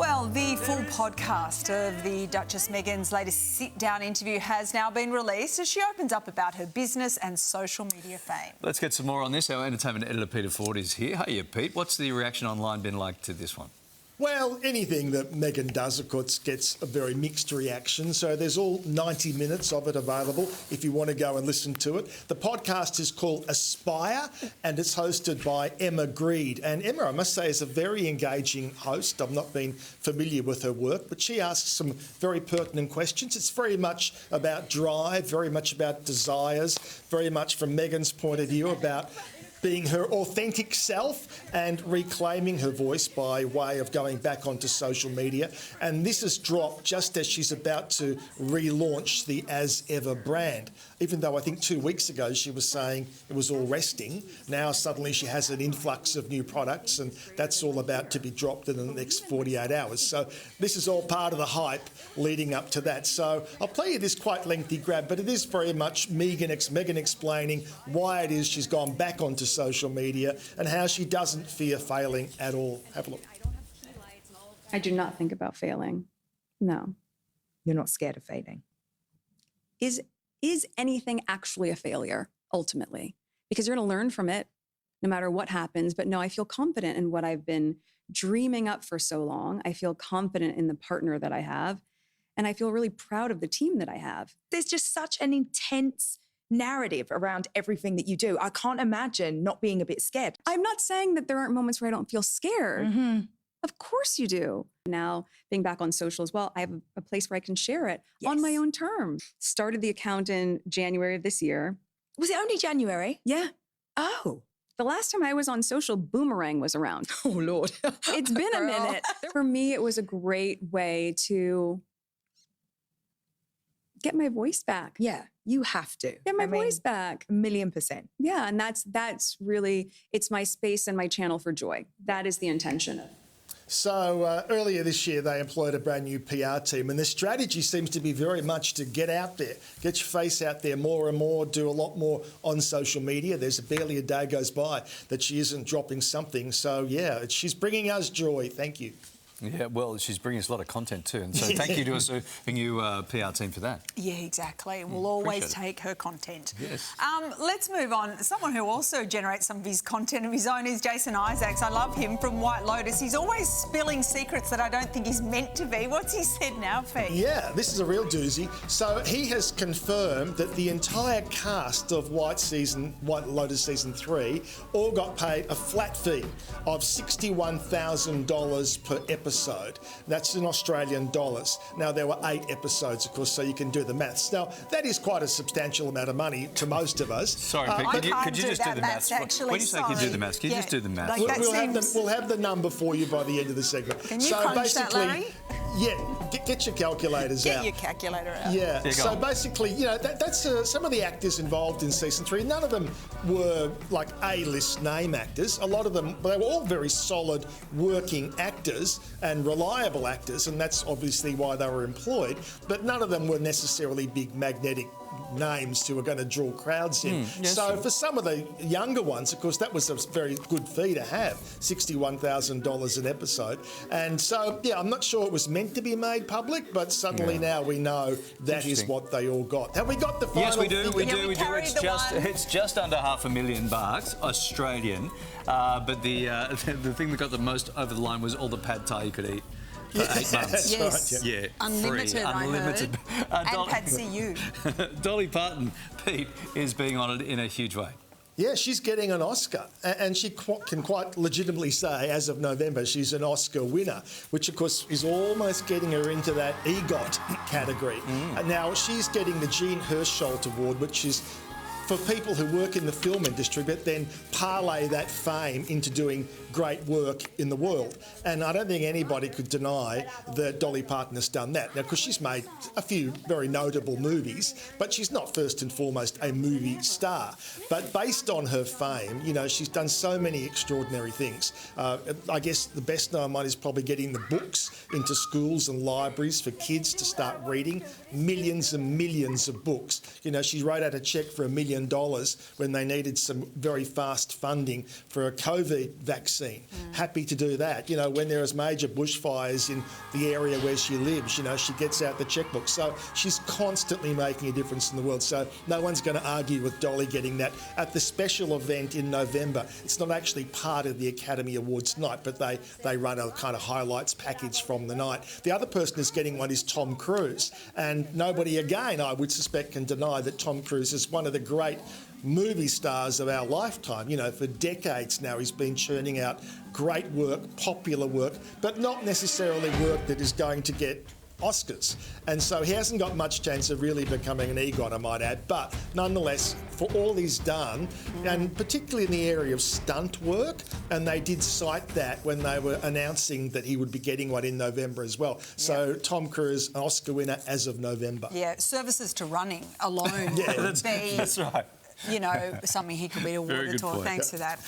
Well, the full podcast of the Duchess Meghan's latest sit-down interview has now been released as she opens up about her business and social media fame. Let's get some more on this. Our entertainment editor, Peter Ford, is here. Hiya, Pete. What's the reaction online been like to this one? Well, anything that Meghan does, of course, gets a very mixed reaction. So there's all 90 minutes of it available if you want to go and listen to it. The podcast is called Aspire and it's hosted by Emma Greed. And Emma, I must say, is a very engaging host. I've not been familiar with her work, but she asks some very pertinent questions. It's very much about drive, very much about desires, very much from Meghan's point of view about being her authentic self and reclaiming her voice by way of going back onto social media. And this has dropped just as she's about to relaunch the As Ever brand. Even though I think 2 weeks ago she was saying it was all resting, now suddenly she has an influx of new products and that's all about to be dropped in the next 48 hours. So this is all part of the hype leading up to that. So I'll play you this quite lengthy grab, but it is very much Meghan explaining why it is she's gone back onto social media and how she doesn't fear failing at all. Have a look. I do not think about failing. No. You're not scared of failing. Is anything actually a failure, ultimately? Because you're going to learn from it no matter what happens. But no, I feel confident in what I've been dreaming up for so long. I feel confident in the partner that I have. And I feel really proud of the team that I have. There's just such an intense narrative around everything that you do. I can't imagine not being a bit scared. I'm not saying that there aren't moments where I don't feel scared. Mm-hmm. Of course you do. Now, being back on social as well, I have a place where I can share it on my own terms. Started the account in January of this year. Was it only January? Yeah. Oh. The last time I was on social, Boomerang was around. Oh, Lord. It's been a minute. For me, it was a great way to get my voice back. Yeah, you have to. Get my voice back. 1,000,000%. Yeah, and that's really, it's my space and my channel for joy. That is the intention. So earlier this year, they employed a brand new PR team and their strategy seems to be very much to get out there, get your face out there more and more, do a lot more on social media. There's barely a day goes by that she isn't dropping something. So, yeah, she's bringing us joy. Thank you. Yeah, well, she's bringing us a lot of content too. And so thank you to us, a new PR team for that. Yeah, exactly. We'll always take her content. Yes. Let's move on. Someone who also generates some of his content of his own is Jason Isaacs. I love him from White Lotus. He's always spilling secrets that I don't think he's meant to be. What's he said now, Pete? Yeah, this is a real doozy. So he has confirmed that the entire cast of White Lotus Season 3 all got paid a flat fee of $61,000 per episode. That's in Australian dollars. Now, there were 8 episodes, of course, so you can do the maths. Now, that is quite a substantial amount of money to most of us. Sorry, Pete, could you just do the maths? Actually, when you say you do the maths, can you just do the maths? Like we'll have the number for you by the end of the segment. Can you crunch that, Larry? Yeah, get your calculators out. Get your calculator out. Yeah, so basically, you know, that's some of the actors involved in Season 3. None of them were like A-list name actors. A lot of them, they were all very solid working actors and reliable actors, and that's obviously why they were employed, but none of them were necessarily big magnetic names who are going to draw crowds in. So for some of the younger ones, of course, that was a very good fee to have, $61,000 an episode. And so, yeah, I'm not sure it was meant to be made public, but suddenly now we know that is what they all got. Have we got the final? Yes, we do. We do. It's just under $500,000 Australian. But the thing that got the most over the line was all the pad thai you could eat. For 8 months. Yes. Right, yeah. Unlimited, Unlimited. I heard. And Pad See You. Dolly Parton, Pete, is being honoured in a huge way. Yeah, she's getting an Oscar, and she can quite legitimately say, as of November, she's an Oscar winner, which, of course, is almost getting her into that EGOT category. Now, she's getting the Jean Hersholt Award, which is for people who work in the film industry, but then parlay that fame into doing great work in the world. And I don't think anybody could deny that Dolly Parton has done that. Now, because she's made a few very notable movies, but she's not first and foremost a movie star. But based on her fame, you know, she's done so many extraordinary things. I guess the best known one is probably getting the books into schools and libraries for kids to start reading. Millions and millions of books. You know, she wrote out a cheque for $1 million million when they needed some very fast funding for a COVID vaccine. Happy to do that. You know, when there is major bushfires in the area where she lives, you know, she gets out the checkbook. So she's constantly making a difference in the world. So no one's going to argue with Dolly getting that. At the special event in November, it's not actually part of the Academy Awards night, but they run a kind of highlights package from the night. The other person who's getting one is Tom Cruise. And nobody, again, I would suspect, can deny that Tom Cruise is one of the great movie stars of our lifetime. You know, for decades now he's been churning out great work, popular work, but not necessarily work that is going to get Oscars. And so he hasn't got much chance of really becoming an EGOT, I might add. But nonetheless, for all he's done, and particularly in the area of stunt work, and they did cite that when they were announcing that he would be getting one in November as well. So Tom Cruise, an Oscar winner as of November. Yeah, services to running alone would be, That's right. you know, something he could be awarded for. point. Thanks for that.